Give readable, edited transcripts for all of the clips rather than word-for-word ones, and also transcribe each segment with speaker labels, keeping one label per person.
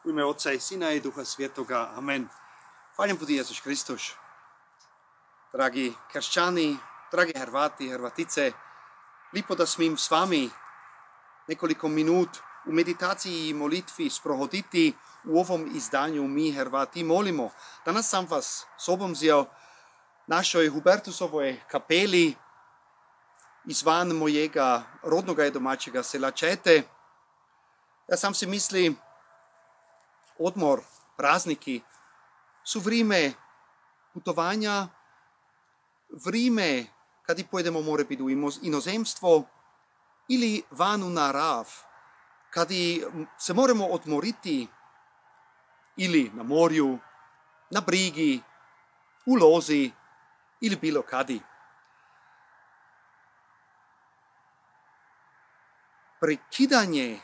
Speaker 1: U ime Oca i Sina i Duha Svjetoga. Amen. Hvaljen budi Jezus Kristus. Dragi kršćani, dragi Hrvati, Hrvatice, lipo da smim s vami nekoliko minut u meditaciji i molitvi sprohoditi u ovom izdanju Mi Hrvati molimo. Danas sam vas sobom zjel našoj Hubertusovoj kapeli izvan mojega rodnoga i domaćega sela Čete. Ja sam si misli, odmor, prazniki su vrijeme putovanja, vrijeme kad pojedemo more biti u inozemstvo ili van u narav, kad se moramo odmoriti ili na morju, na brigi, u lozi ili bilo kadi. Prekidanje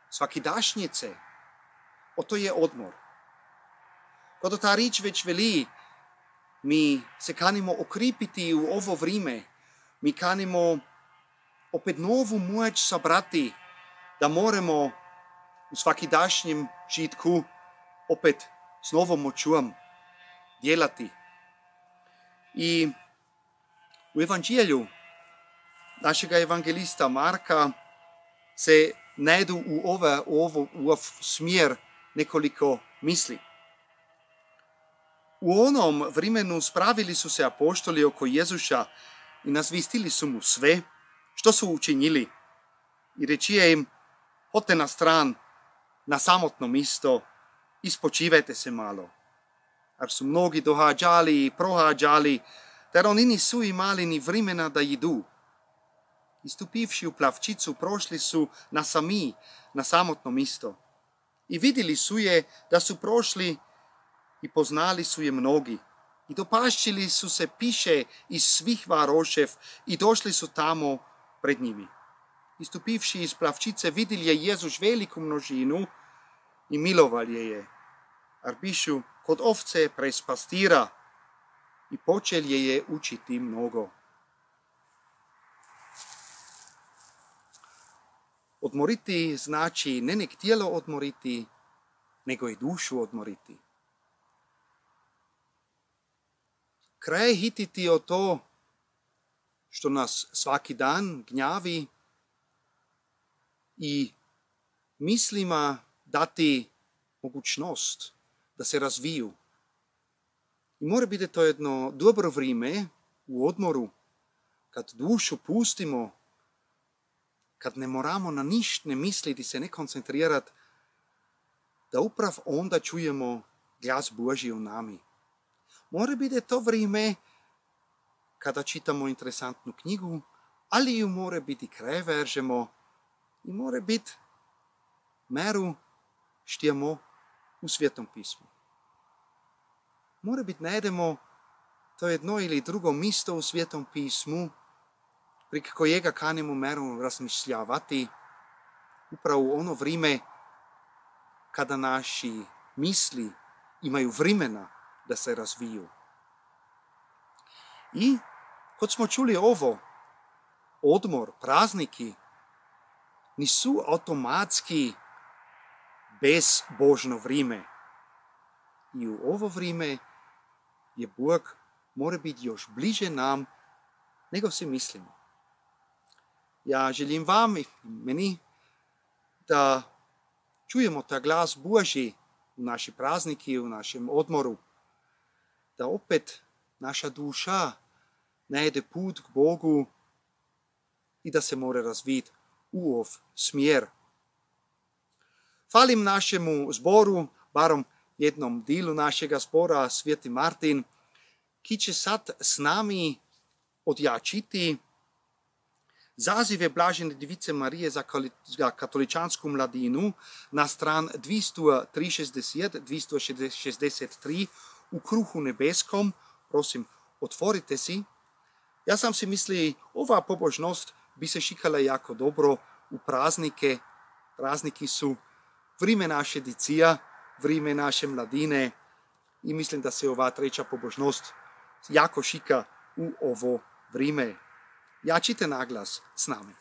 Speaker 1: svakidašnjice, to je odmor. Kad ta rič već veli, mi se kanimo okripiti u ovo vrijeme, mi kanimo opet novu moć sabrati, da moramo u svakidašnjem žitku opet s novom moćom djelati. I u evanđelju našega evangelista Marka se najdu u ov smjer nekoliko misli. U onom vremenu spravili su se apoštoli oko Jezuša i nazvistili su mu sve što su učinili. I rečije im, odite na stran, na samotno mjesto i spočivajte se malo. Ar su mnogi dohađali i prohađali, ter oni nisu imali ni vremena da jedu. Istupivši u plavčicu, prošli su na samotno mjesto. I vidjeli su je da su prošli i poznali su je mnogi. I dopašćili su se piše iz svih varošev i došli su tamo pred njimi. Istupivši iz plavčice, vidjeli je Jezus veliku množinu i miloval je. Ar bišu kod ovce prez pastira i počel je učiti mnogo. Odmoriti znači ne nek tijelo odmoriti, nego i dušu odmoriti. Kraj hititi o to, što nas svaki dan gnjavi i mislima dati mogućnost da se razviju. I mora biti to jedno dobro vrijeme u odmoru, kad dušu pustimo, kad ne moramo na ništa ne misliti, se ne koncentrirati, da uprav onda čujemo glas Božji u nami. Mora biti to vrijeme kada čitamo interesantnu knjigu, ali ju mora biti kraj veržemo i mora biti meru štijemo u Svetom pismu. Mora biti najdemo to jedno ili drugo mjesto u Svetom pismu, prek kojega kanimo meru razmišljavati, upravo ono vrijeme kada naši misli imaju vremena da se razviju. I kad smo čuli ovo, odmor, prazniki, nisu automatski bezbožno vrijeme. I u ovo vrijeme je Bog mora biti još bliže nam, nego si mislimo. Ja želim vam i meni da čujemo ta glas Božji u naši prazniki, u našem odmoru, da opet naša duša najde put k Bogu i da se mora razviti u ov smjer. Hvalim našemu zboru, barom jednom dilu našega zbora, Sveti Martin, ki će sad s nami odjačiti zazive Blažene Device Marije za katoličansku mladinu na stran 263 u kruhu nebeskom. Prosim, otvorite si. Ja sam si mislil, ova pobožnost bi se šikala jako dobro u praznike. Prazniki su vrijeme naše dicija, vrijeme naše mladine i mislim da se ova treća pobožnost jako šika u ovo vrijeme. Jačite naglas s nami.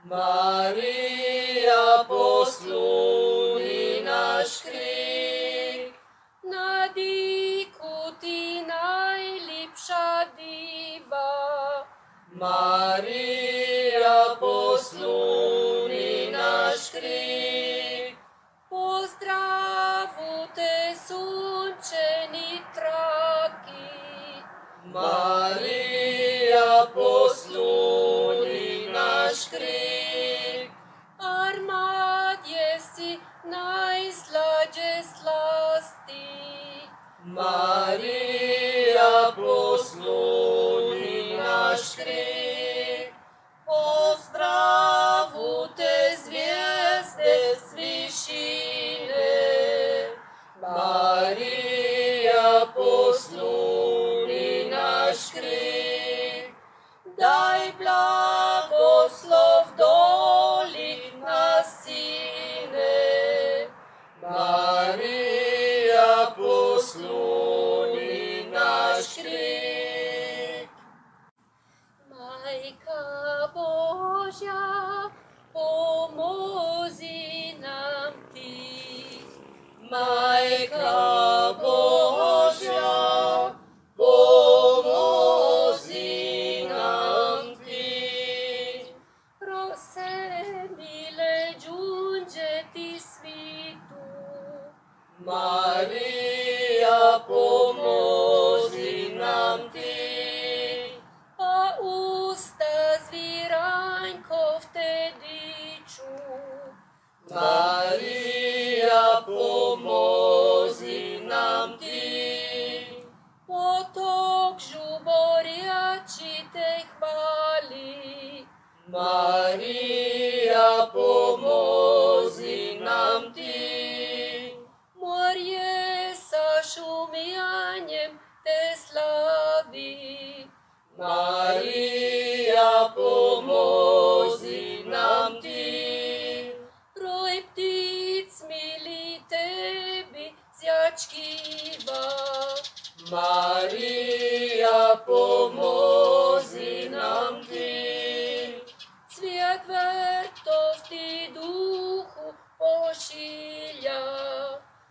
Speaker 2: Marija, posluni naš krik,
Speaker 3: na diku ti najljepša diva.
Speaker 2: Marija, posluni naš krik,
Speaker 3: Pozdravu te sunčeni traki.
Speaker 2: Marija, posluni naš krik,
Speaker 3: Armadje si najslađe slasti.
Speaker 2: Marija, posluni naš krik, pozdravu te zvijezde s višine. Marija, posluni naš krik, daj blagoslov doli na sine. Marija, posluni naš krik.
Speaker 3: Majka Božja, pomozi nam ti.
Speaker 2: Majka Božja, pomozi nam ti.
Speaker 3: Rose mile giungeti svitu.
Speaker 2: Marija, pomozi nam ti.
Speaker 3: A usta zviranjkov te diču.
Speaker 2: Marija, pomozi nam ti.
Speaker 3: Potok žuborjači te hvali.
Speaker 2: Marija, pomozi nam ti.
Speaker 3: Morje sa šumijanjem te slavi.
Speaker 2: Marija, pomozi nam ti.
Speaker 3: Roj ptic mili tebi zjačkiva.
Speaker 2: Marija, pomozi nam ti.
Speaker 3: Cvijet vrtov ti duhu pošilja.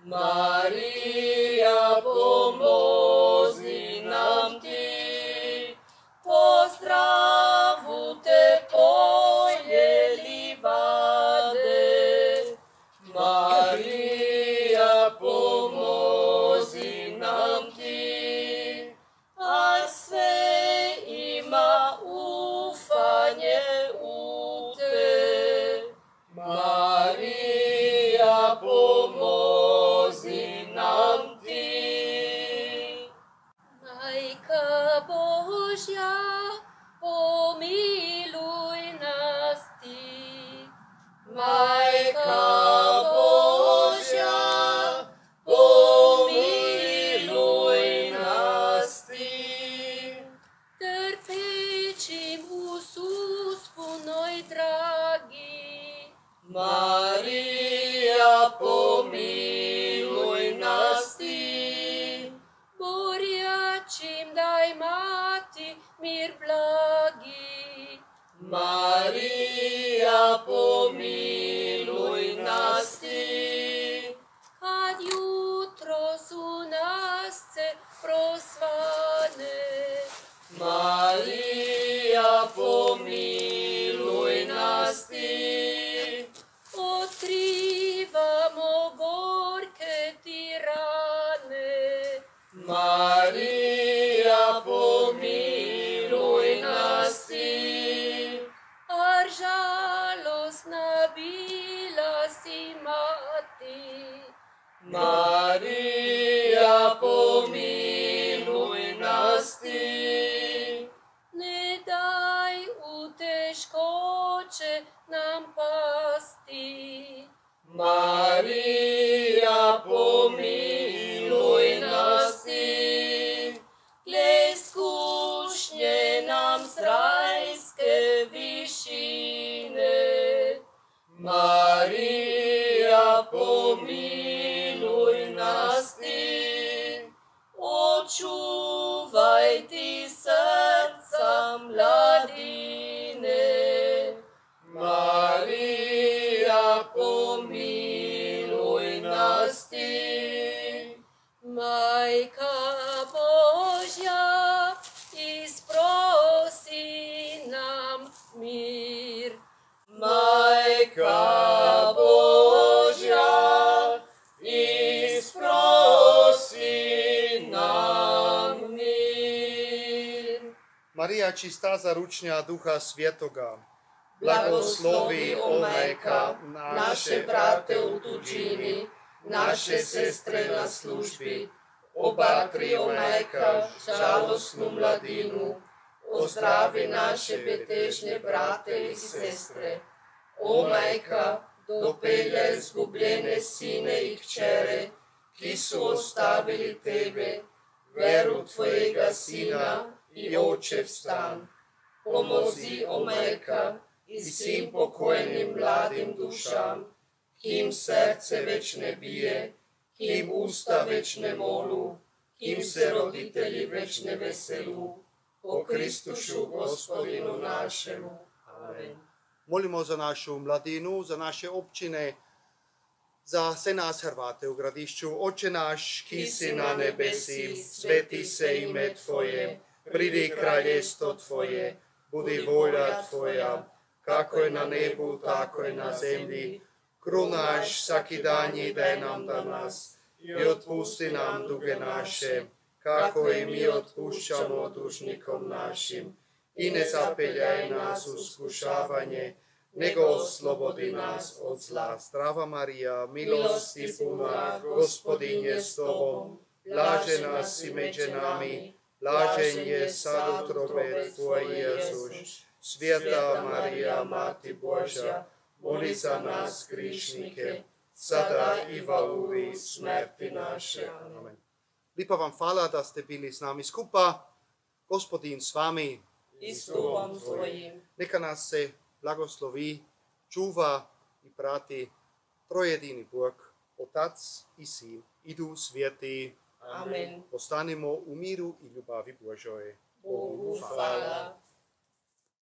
Speaker 2: Marija, pomozi nam ti. Pozdravu te polje livade. Marija, pomozi nam ti. A sve ima ufanje u te. Marija, pomozi nam ti.
Speaker 3: Majka Božja, pomiluj nas ti.
Speaker 2: Majka Božja, pomiluj nas ti.
Speaker 3: Trpečim u suspunoj dragi.
Speaker 2: Marija, pomiluj nas ti.
Speaker 3: Borjačim daj mati mir blagi.
Speaker 2: Marija, pomiluj nas ti.
Speaker 3: Kad jutro su nas se prosvane.
Speaker 2: Marija, pomiluj nas ti.
Speaker 3: Otkrivamo gorke ti rane.
Speaker 2: Marija, pomiluj nas ti.
Speaker 3: Ar žalosna bila si mati.
Speaker 2: Marija, pomiluj nas ti.
Speaker 3: Ne daj u teškoće nam pasti.
Speaker 2: Marija, pomiluj nas ti. Glej skušnje nam s rajske višine. Marija, pomiluj nas ti. Očuvaj ti srca mladine. pomiluj nas Ty.
Speaker 3: Majka Božja, isprosi nam mir.
Speaker 2: Majka Božja, isprosi nam mir.
Speaker 1: Marija, čistá zaručňa Ducha Svietoga,
Speaker 2: Blagoslovi, o Majka, naše brate u tuđini, naše sestre na službi, obatri, o Majka, žalosnu mladinu, ozdravi naše betežne brate i sestre. O Majka, dopeljaj zgubljene sine i kćere, ki su ostavili Tebe, veru Tvojega Sina i Očev stan. Pomozi, o Majka, i svim pokojnim mladim dušam, kim srce već ne bije, kim usta već ne molu, kim se roditelji već ne veselu, po Kristušu Gospodinu našemu. Amen.
Speaker 1: Molimo za našu mladinu, za naše općine, za sve nas Hrvate u Gradišću. Oče naš, ki si na nebesi, sveti se ime Tvoje, pridi kraljestvo Tvoje, budi volja Tvoja, kako je na nebu, tako je na zemlji. Kruh naš svaki dan i daj nam danas i otpusti nam duge naše, kako i mi otpušćamo dužnikom našim. I ne zapeljaj nas u iskušavanje, nego oslobodi nas od zla. Zdrava Marija, milosti puna, Gospodin je s Tobom, blažena si među nami, blažen je sad utrobe Tvoje Jezus. Sveta Marija, Mati Božja, moli za nas grišnike, sada i v uri smrti naše. Amen. Lipa vam hvala da ste bili s nami skupa. Gospodin s vami.
Speaker 2: I s Duhom Tvojim.
Speaker 1: Neka nas se blagoslovi, čuva i prati trojedini Bog, Otac i Sin i Duh Sveti.
Speaker 2: Amen.
Speaker 1: Ostanimo u miru i ljubavi Božoj.
Speaker 2: Bogu hvala.